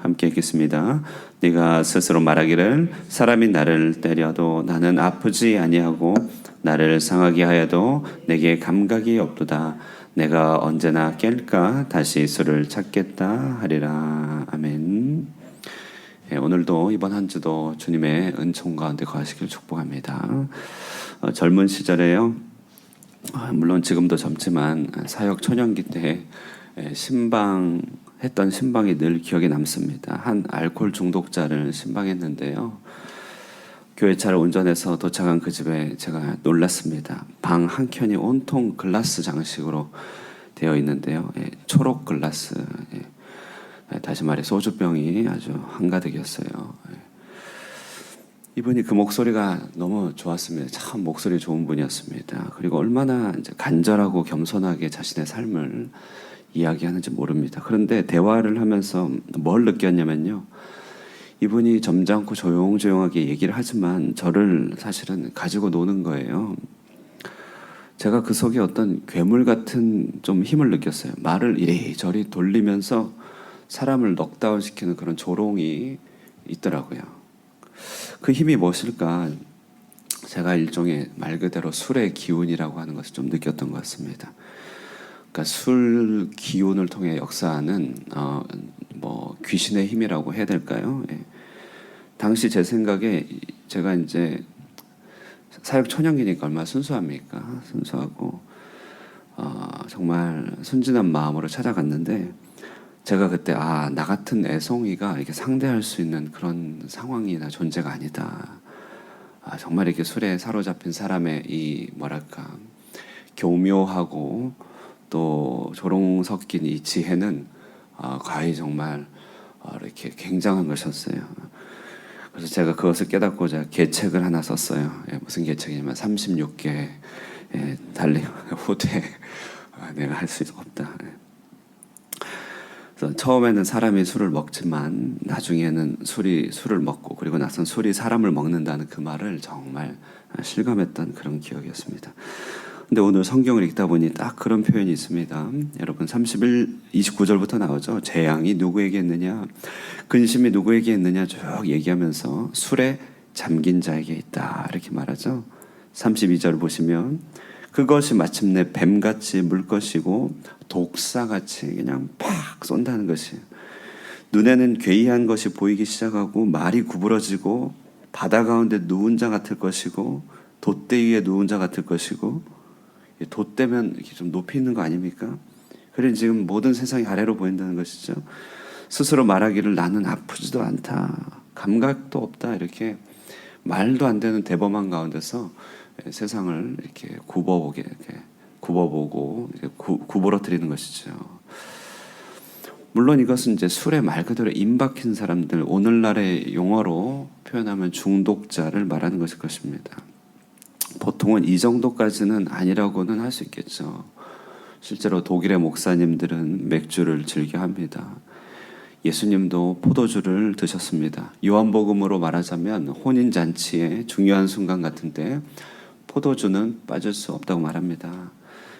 함께 읽겠습니다. 네가 스스로 말하기를 사람이 나를 때려도 나는 아프지 아니하고 나를 상하게 하여도 내게 감각이 없도다. 내가 언제나 깰까 다시 술을 찾겠다 하리라. 아멘. 오늘도 이번 한 주도 주님의 은총 가운데 거하시길 축복합니다. 젊은 시절에요. 물론 지금도 젊지만 사역 초년기 때 신방했던 신방이 늘 기억에 남습니다. 한 알코올 중독자를 신방했는데요. 교회 차를 운전해서 도착한 그 집에 제가 놀랐습니다. 방 한 켠이 온통 글라스 장식으로 되어 있는데요. 초록 글라스, 다시 말해 소주병이 아주 한가득이었어요. 이분이 그 목소리가 너무 좋았습니다. 참 목소리 좋은 분이었습니다. 그리고 얼마나 이제 간절하고 겸손하게 자신의 삶을 이야기하는지 모릅니다. 그런데 대화를 하면서 뭘 느꼈냐면요. 이분이 점잖고 조용조용하게 얘기를 하지만 저를 사실은 가지고 노는 거예요. 제가 그 속에 어떤 괴물 같은 좀 힘을 느꼈어요. 말을 이리저리 돌리면서 사람을 넉다운 시키는 그런 조롱이 있더라고요. 그 힘이 무엇일까? 제가 일종의 말 그대로 술의 기운이라고 하는 것을 좀 느꼈던 것 같습니다. 그러니까 술 기운을 통해 역사하는 귀신의 힘이라고 해야 될까요? 당시 제 생각에 제가 이제 사역 초년기니까 얼마나 순수합니까? 순수하고 정말 순진한 마음으로 찾아갔는데 제가 그때 나 같은 애송이가 이렇게 상대할 수 있는 그런 상황이나 존재가 아니다. 정말 이렇게 술에 사로잡힌 사람의 이 뭐랄까 교묘하고 또 조롱 섞인 이 지혜는 과히 정말 이렇게 굉장한 것이었어요. 그래서 제가 그것을 깨닫고자 계책을 하나 썼어요. 무슨 계책이냐면 36개 달리 후퇴 내가 할 수 없다. 그래서 처음에는 사람이 술을 먹지만 나중에는 술을 먹고 그리고 나선 술이 사람을 먹는다는 그 말을 정말 실감했던 그런 기억이었습니다. 근데 오늘 성경을 읽다 보니 딱 그런 표현이 있습니다. 여러분 29절부터 나오죠. 재앙이 누구에게 있느냐, 근심이 누구에게 있느냐 쭉 얘기하면서 술에 잠긴 자에게 있다 이렇게 말하죠. 32절 보시면 그것이 마침내 뱀같이 물 것이고 독사같이 그냥 팍 쏜다는 것이에요. 눈에는 괴이한 것이 보이기 시작하고 말이 구부러지고 바다 가운데 누운 자 같을 것이고 돛대 위에 누운 자 같을 것이고 돛대면 이렇게 좀 높이 있는 거 아닙니까? 그래 지금 모든 세상이 아래로 보인다는 것이죠. 스스로 말하기를 나는 아프지도 않다, 감각도 없다 이렇게 말도 안 되는 대범한 가운데서 세상을 이렇게 굽어보고 구부러뜨리는 것이죠. 물론 이것은 이제 술에 말 그대로 임박힌 사람들, 오늘날의 용어로 표현하면 중독자를 말하는 것일 것입니다. 보통은 이 정도까지는 아니라고는 할 수 있겠죠. 실제로 독일의 목사님들은 맥주를 즐겨 합니다. 예수님도 포도주를 드셨습니다. 요한복음으로 말하자면 혼인잔치의 중요한 순간 같은데 포도주는 빠질 수 없다고 말합니다.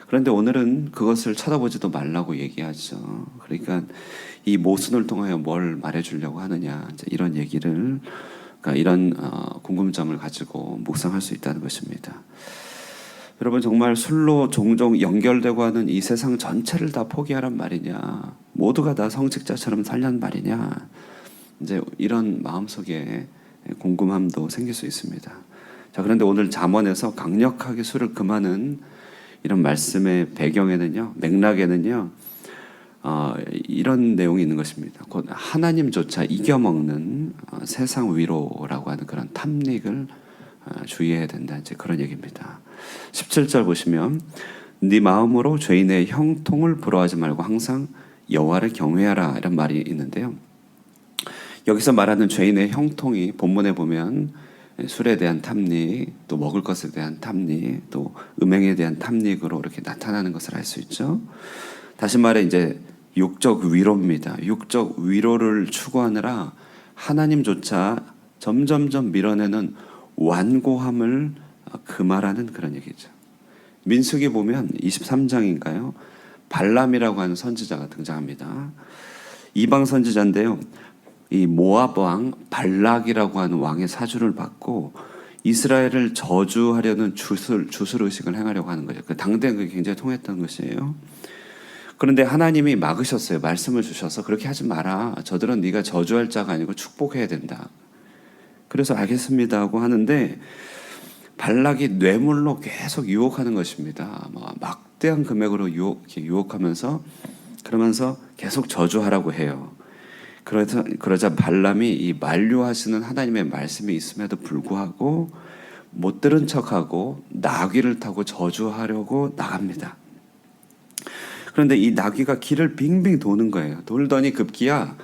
그런데 오늘은 그것을 쳐다보지도 말라고 얘기하죠. 그러니까 이 모순을 통하여 뭘 말해주려고 하느냐, 이런 얘기를, 그러니까 이런 궁금점을 가지고 묵상할 수 있다는 것입니다. 여러분 정말 술로 종종 연결되고 하는 이 세상 전체를 다 포기하란 말이냐, 모두가 다 성직자처럼 살란 말이냐, 이제 이런 마음속에 궁금함도 생길 수 있습니다. 자, 그런데 오늘 잠언에서 강력하게 술을 금하는 이런 말씀의 배경에는요, 맥락에는요, 이런 내용이 있는 것입니다. 곧 하나님조차 이겨먹는 세상 위로라고 하는 그런 탐닉을 주의해야 된다, 이제 그런 얘기입니다. 17절 보시면 네 마음으로 죄인의 형통을 부러워하지 말고 항상 여호와를 경외하라 이런 말이 있는데요. 여기서 말하는 죄인의 형통이 본문에 보면 술에 대한 탐닉, 또 먹을 것에 대한 탐닉, 또 음행에 대한 탐닉으로 이렇게 나타나는 것을 알 수 있죠. 다시 말해 이제 육적 위로입니다. 육적 위로를 추구하느라 하나님조차 점점점 밀어내는 완고함을 금하라는 그런 얘기죠. 민수기 보면 23장인가요? 발람이라고 하는 선지자가 등장합니다. 이방 선지자인데요. 이 모압 왕 발락이라고 하는 왕의 사주를 받고 이스라엘을 저주하려는 주술 의식을 행하려고 하는 거죠. 당대에 그게 굉장히 통했던 것이에요. 그런데 하나님이 막으셨어요. 말씀을 주셔서 그렇게 하지 마라. 저들은 네가 저주할 자가 아니고 축복해야 된다. 그래서 알겠습니다 하고 하는데 발락이 뇌물로 계속 유혹하는 것입니다. 막대한 금액으로 유혹하면서 그러면서 계속 저주하라고 해요. 그러자 발람이 이 만류하시는 하나님의 말씀이 있음에도 불구하고 못 들은 척하고 나귀를 타고 저주하려고 나갑니다. 그런데 이 나귀가 길을 빙빙 도는 거예요. 돌더니 급기야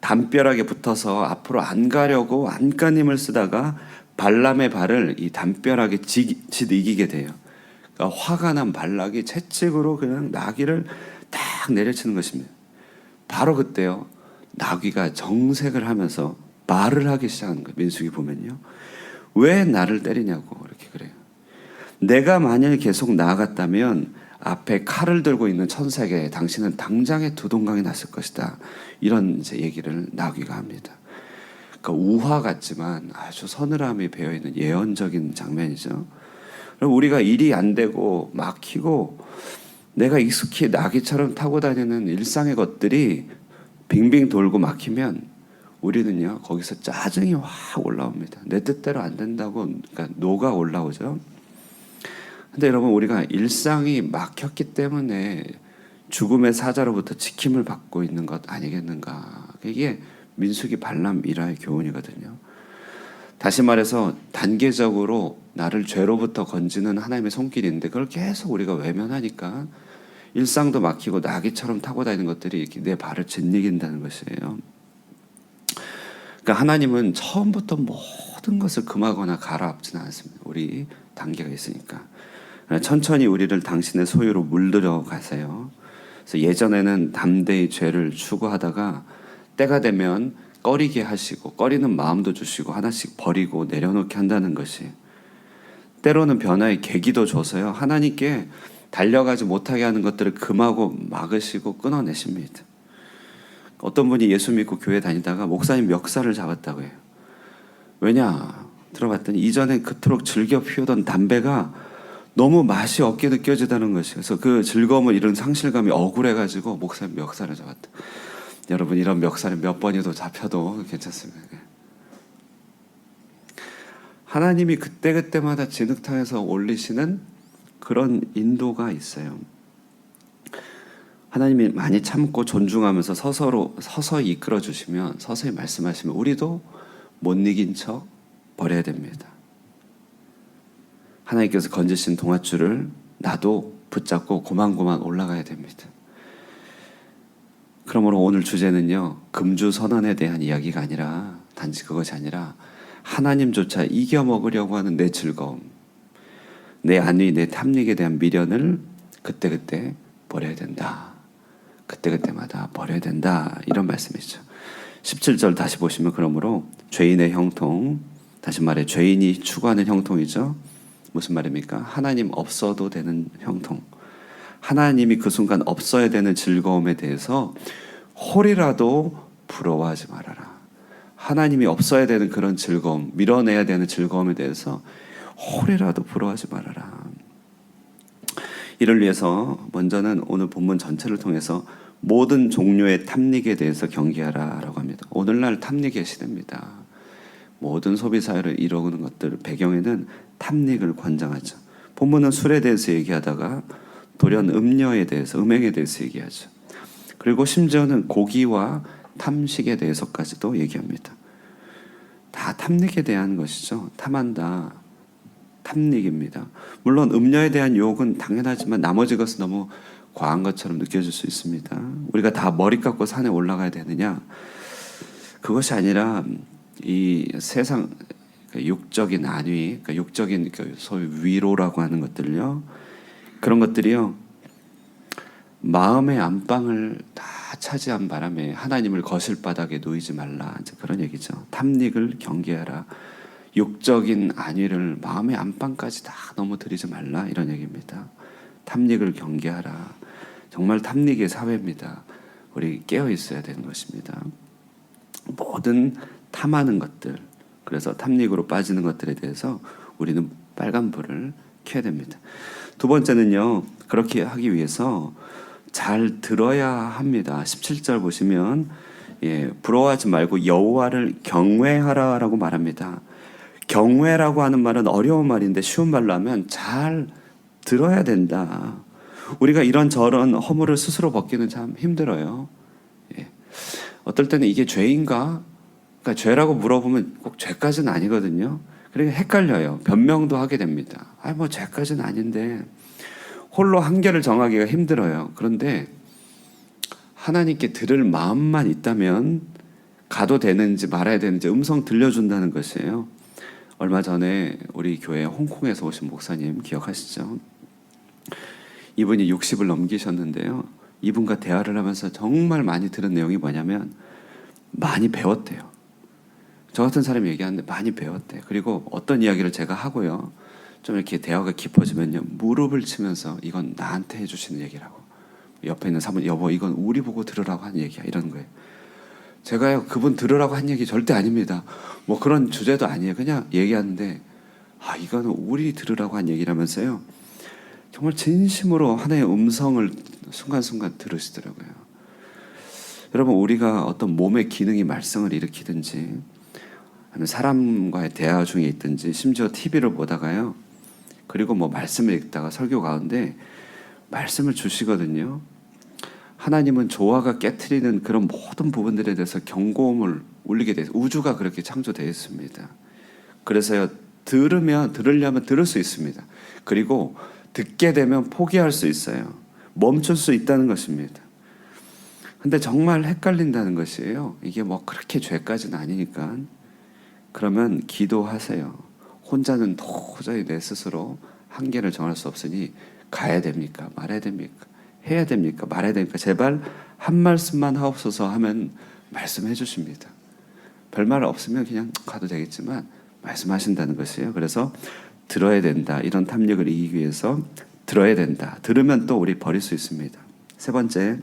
담벼락에 붙어서 앞으로 안 가려고 안간힘을 쓰다가 발람의 발을 이 담벼락에 짓이기게 돼요. 그러니까 화가 난 발락이 채찍으로 그냥 나귀를 딱 내려치는 것입니다. 바로 그때요. 나귀가 정색을 하면서 말을 하기 시작하는 거예요. 민수기 보면요. 왜 나를 때리냐고 이렇게 그래요. 내가 만일 계속 나아갔다면 앞에 칼을 들고 있는 천사에게 당신은 당장에 두동강이 났을 것이다. 이런 이제 얘기를 나귀가 합니다. 그러니까 우화 같지만 아주 서늘함이 배어있는 예언적인 장면이죠. 그럼 우리가 일이 안 되고 막히고 내가 익숙히 나귀처럼 타고 다니는 일상의 것들이 빙빙 돌고 막히면 우리는요 거기서 짜증이 확 올라옵니다. 내 뜻대로 안 된다고 그러니까 노가 올라오죠. 근데 여러분 우리가 일상이 막혔기 때문에 죽음의 사자로부터 지킴을 받고 있는 것 아니겠는가. 이게 민수기 발람 일화의 교훈이거든요. 다시 말해서 단계적으로 나를 죄로부터 건지는 하나님의 손길인데 그걸 계속 우리가 외면하니까 일상도 막히고 나귀처럼 타고 다니는 것들이 이렇게 내 발을 짓이긴다는 것이에요. 그러니까 하나님은 처음부터 모든 것을 금하거나 가라앉지는 않습니다. 우리 단계가 있으니까. 천천히 우리를 당신의 소유로 물들여 가세요. 그래서 예전에는 담대히 죄를 추구하다가 때가 되면 꺼리게 하시고 꺼리는 마음도 주시고 하나씩 버리고 내려놓게 한다는 것이 때로는 변화의 계기도 줘서요. 하나님께 달려가지 못하게 하는 것들을 금하고 막으시고 끊어내십니다. 어떤 분이 예수 믿고 교회 다니다가 목사님 멱살을 잡았다고 해요. 왜냐? 들어봤더니 이전에 그토록 즐겨 피우던 담배가 너무 맛이 없게 느껴지다는 것이에요. 그래서 그 즐거움을 잃은 상실감이 억울해가지고 목사님 멱살을 잡았다. 여러분 이런 멱살이 몇 번이도 잡혀도 괜찮습니다. 하나님이 그때그때마다 진흙탕에서 올리시는 그런 인도가 있어요. 하나님이 많이 참고 존중하면서 서서히 이끌어 주시면 서서히 말씀하시면 우리도 못 이긴 척 버려야 됩니다. 하나님께서 건지신 동아줄을 나도 붙잡고 고만고만 올라가야 됩니다. 그러므로 오늘 주제는요. 금주선언에 대한 이야기가 아니라 단지 그것이 아니라 하나님조차 이겨먹으려고 하는 내 즐거움, 내 안위, 내 탐닉에 대한 미련을 그때그때 버려야 된다. 그때그때마다 버려야 된다. 이런 말씀이죠. 17절 다시 보시면 그러므로 죄인의 형통, 다시 말해 죄인이 추구하는 형통이죠. 무슨 말입니까? 하나님 없어도 되는 형통. 하나님이 그 순간 없어야 되는 즐거움에 대해서 홀이라도 부러워하지 말아라. 하나님이 없어야 되는 그런 즐거움, 밀어내야 되는 즐거움에 대해서 홀이라도 부러워하지 말아라. 이를 위해서 먼저는 오늘 본문 전체를 통해서 모든 종류의 탐닉에 대해서 경계하라 라고 합니다. 오늘날 탐닉의 시대입니다. 모든 소비 사회를 이루는 것들 배경에는 탐닉을 권장하죠. 본문은 술에 대해서 얘기하다가 돌연 음녀에 대해서, 음행에 대해서 얘기하죠. 그리고 심지어는 고기와 탐식에 대해서까지도 얘기합니다. 다 탐닉에 대한 것이죠. 탐한다. 탐닉입니다. 물론 음녀에 대한 유혹은 당연하지만 나머지 것은 너무 과한 것처럼 느껴질 수 있습니다. 우리가 다 머리 깎고 산에 올라가야 되느냐? 그것이 아니라 이 세상 육적인 안위, 그러니까 육적인 소위 위로라고 하는 것들요. 그런 것들이요. 마음의 안방을 다 차지한 바람에 하나님을 거실 바닥에 놓이지 말라. 이제 그런 얘기죠. 탐닉을 경계하라. 육적인 안위를 마음의 안방까지 다 넘어뜨리지 말라. 이런 얘기입니다. 탐닉을 경계하라. 정말 탐닉의 사회입니다. 우리 깨어 있어야 되는 것입니다. 모든 탐하는 것들, 그래서 탐닉으로 빠지는 것들에 대해서 우리는 빨간불을 켜야 됩니다. 두 번째는요, 그렇게 하기 위해서 잘 들어야 합니다. 17절 보시면 부러워하지 말고 여호와를 경외하라라고 말합니다. 경외라고 하는 말은 어려운 말인데 쉬운 말로 하면 잘 들어야 된다. 우리가 이런저런 허물을 스스로 벗기는 참 힘들어요. 어떨 때는 이게 죄인가? 그러니까 죄라고 물어보면 꼭 죄까지는 아니거든요. 그러니까 헷갈려요. 변명도 하게 됩니다. 뭐 죄까지는 아닌데 홀로 한계를 정하기가 힘들어요. 그런데 하나님께 들을 마음만 있다면 가도 되는지 말아야 되는지 음성 들려준다는 것이에요. 얼마 전에 우리 교회 홍콩에서 오신 목사님 기억하시죠? 이분이 60을 넘기셨는데요. 이분과 대화를 하면서 정말 많이 들은 내용이 뭐냐면 많이 배웠대요. 저 같은 사람이 얘기하는데 많이 배웠대. 그리고 어떤 이야기를 제가 하고요, 좀 이렇게 대화가 깊어지면요, 무릎을 치면서 이건 나한테 해주시는 얘기라고, 옆에 있는 사모님, 여보 이건 우리 보고 들으라고 한 얘기야, 이런 거예요. 제가요, 그분 들으라고 한 얘기 절대 아닙니다. 뭐 그런 주제도 아니에요. 그냥 얘기하는데 이거는 우리 들으라고 한 얘기라면서요. 정말 진심으로 하나의 음성을 순간순간 들으시더라고요. 여러분, 우리가 어떤 몸의 기능이 말썽을 일으키든지 아니면 사람과의 대화 중에 있든지 심지어 TV를 보다가요, 그리고 뭐 말씀을 읽다가 설교 가운데 말씀을 주시거든요. 하나님은 조화가 깨트리는 그런 모든 부분들에 대해서 경고음을 울리게 돼서 우주가 그렇게 창조되어 있습니다. 그래서요, 들으려면 들을 수 있습니다. 그리고 듣게 되면 포기할 수 있어요. 멈출 수 있다는 것입니다. 근데 정말 헷갈린다는 것이에요. 이게 뭐 그렇게 죄까지는 아니니까. 그러면 기도하세요. 혼자는 도저히 내 스스로 한계를 정할 수 없으니 가야 됩니까? 말아야 됩니까? 해야 됩니까? 말해야 됩니까? 제발 한 말씀만 하옵소서 하면 말씀해 주십니다. 별말 없으면 그냥 가도 되겠지만 말씀하신다는 것이에요. 그래서 들어야 된다. 이런 탐닉을 이기기 위해서 들어야 된다. 들으면 또 우리 버릴 수 있습니다. 세 번째,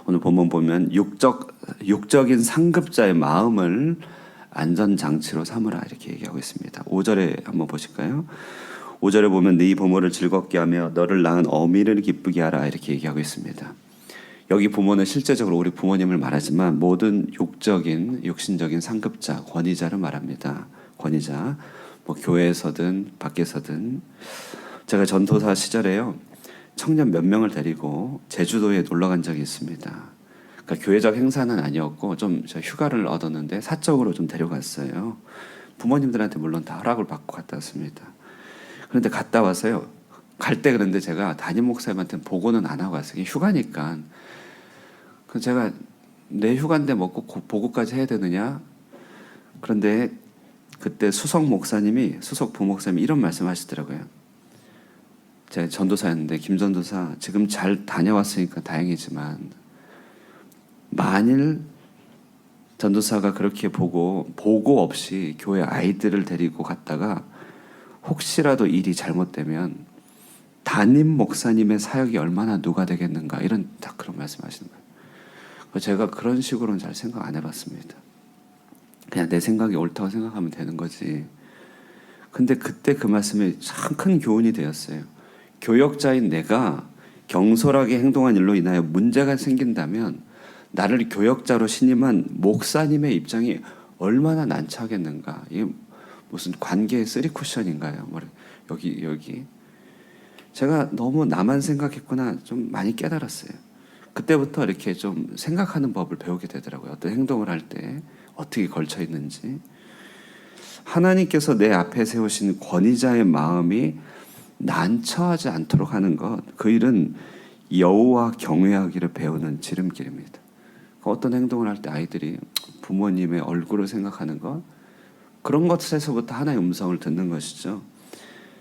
오늘 본문 보면 육적인 상급자의 마음을 안전장치로 삼으라 이렇게 얘기하고 있습니다. 5절에 한번 보실까요? 5절에 보면 네 부모를 즐겁게 하며 너를 낳은 어미를 기쁘게 하라 이렇게 얘기하고 있습니다. 여기 부모는 실제적으로 우리 부모님을 말하지만 모든 육신적인 상급자, 권위자를 말합니다. 권위자, 뭐 교회에서든 밖에서든. 제가 전도사 시절에요, 청년 몇 명을 데리고 제주도에 놀러 간 적이 있습니다. 그러니까 교회적 행사는 아니었고 좀 휴가를 얻었는데 사적으로 좀 데려갔어요. 부모님들한테 물론 다 허락을 받고 갔다 왔습니다. 그런데 갔다 와서요, 갈 때 그런데 제가 담임 목사님한테는 보고는 안 하고 왔어요. 휴가니까. 그래서 제가 내 휴가인데 뭐 꼭 보고까지 해야 되느냐. 그런데 그때 수석 부목사님이 이런 말씀하시더라고요. 제가 전도사였는데, 김 전도사 지금 잘 다녀왔으니까 다행이지만 만일 전도사가 그렇게 보고 없이 교회 아이들을 데리고 갔다가 혹시라도 일이 잘못되면 담임 목사님의 사역이 얼마나 누가 되겠는가, 이런 딱 그런 말씀하시는 거예요. 제가 그런 식으로는 잘 생각 안 해봤습니다. 그냥 내 생각이 옳다고 생각하면 되는 거지. 근데 그때 그 말씀이 참 큰 교훈이 되었어요. 교역자인 내가 경솔하게 행동한 일로 인하여 문제가 생긴다면 나를 교역자로 신임한 목사님의 입장이 얼마나 난처하겠는가. 이게 무슨 관계의 쓰리 쿠션인가요? 여기. 제가 너무 나만 생각했구나 좀 많이 깨달았어요. 그때부터 이렇게 좀 생각하는 법을 배우게 되더라고요. 어떤 행동을 할 때 어떻게 걸쳐 있는지. 하나님께서 내 앞에 세우신 권위자의 마음이 난처하지 않도록 하는 것, 그 일은 여호와 경외하기를 배우는 지름길입니다. 어떤 행동을 할 때 아이들이 부모님의 얼굴을 생각하는 것, 그런 것에서부터 하나의 음성을 듣는 것이죠.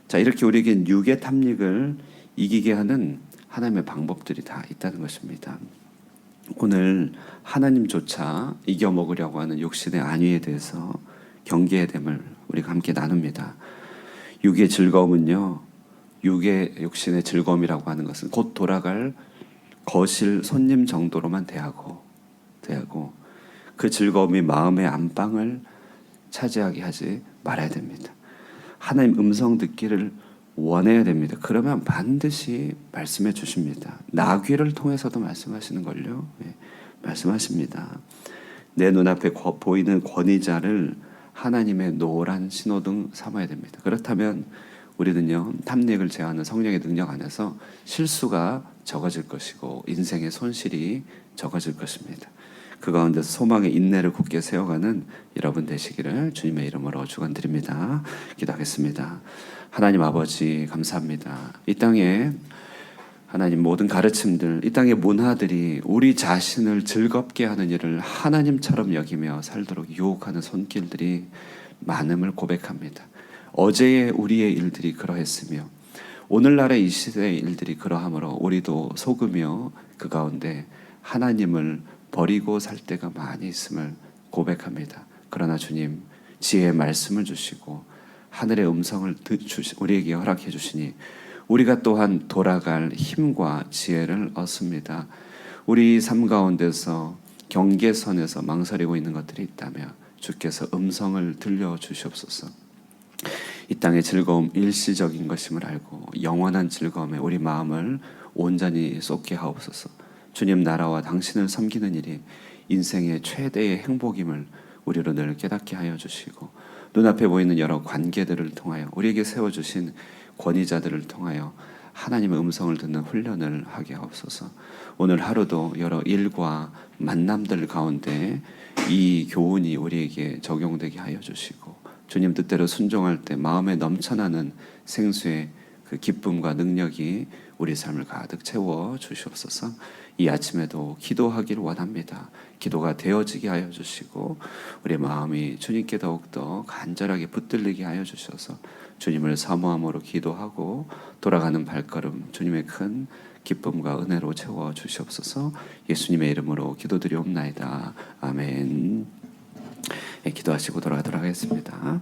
자, 이렇게 우리에게 육의 탐닉을 이기게 하는 하나님의 방법들이 다 있다는 것입니다. 오늘 하나님조차 이겨먹으려고 하는 육신의 안위에 대해서 경계의 됨을 우리가 함께 나눕니다. 육의 즐거움은요, 육신의 즐거움이라고 하는 것은 곧 돌아갈 거실 손님 정도로만 대하고 그 즐거움이 마음의 안방을 차지하게 하지 말아야 됩니다. 하나님 음성 듣기를 원해야 됩니다. 그러면 반드시 말씀해 주십니다. 나귀를 통해서도 말씀하시는 걸요. 예, 말씀하십니다. 내 눈앞에 보이는 권위자를 하나님의 노란 신호등 삼아야 됩니다. 그렇다면 우리는요, 탐닉을 제어하는 성령의 능력 안에서 실수가 적어질 것이고 인생의 손실이 적어질 것입니다. 그 가운데서 소망의 인내를 굳게 세워가는 여러분 되시기를 주님의 이름으로 축원드립니다. 기도하겠습니다. 하나님 아버지 감사합니다. 이 땅에 하나님 모든 가르침들, 이 땅의 문화들이 우리 자신을 즐겁게 하는 일을 하나님처럼 여기며 살도록 유혹하는 손길들이 많음을 고백합니다. 어제의 우리의 일들이 그러했으며 오늘날의 이 시대의 일들이 그러하므로 우리도 속으며 그 가운데 하나님을 버리고 살 때가 많이 있음을 고백합니다. 그러나 주님 지혜의 말씀을 주시고 하늘의 음성을 우리에게 허락해 주시니 우리가 또한 돌아갈 힘과 지혜를 얻습니다. 우리 삶 가운데서 경계선에서 망설이고 있는 것들이 있다면 주께서 음성을 들려주시옵소서. 이 땅의 즐거움 일시적인 것임을 알고 영원한 즐거움에 우리 마음을 온전히 쏟게 하옵소서. 주님 나라와 당신을 섬기는 일이 인생의 최대의 행복임을 우리로 늘 깨닫게 하여 주시고 눈앞에 보이는 여러 관계들을 통하여 우리에게 세워주신 권위자들을 통하여 하나님의 음성을 듣는 훈련을 하게 하옵소서. 오늘 하루도 여러 일과 만남들 가운데 이 교훈이 우리에게 적용되게 하여 주시고 주님 뜻대로 순종할 때 마음에 넘쳐나는 생수의 그 기쁨과 능력이 우리 삶을 가득 채워 주시옵소서. 이 아침에도 기도하기를 원합니다. 기도가 되어지게 하여 주시고 우리 마음이 주님께 더욱더 간절하게 붙들리게 하여 주셔서 주님을 사모함으로 기도하고 돌아가는 발걸음 주님의 큰 기쁨과 은혜로 채워 주시옵소서. 예수님의 이름으로 기도드리옵나이다. 아멘. 기도하시고 돌아가도록 하겠습니다.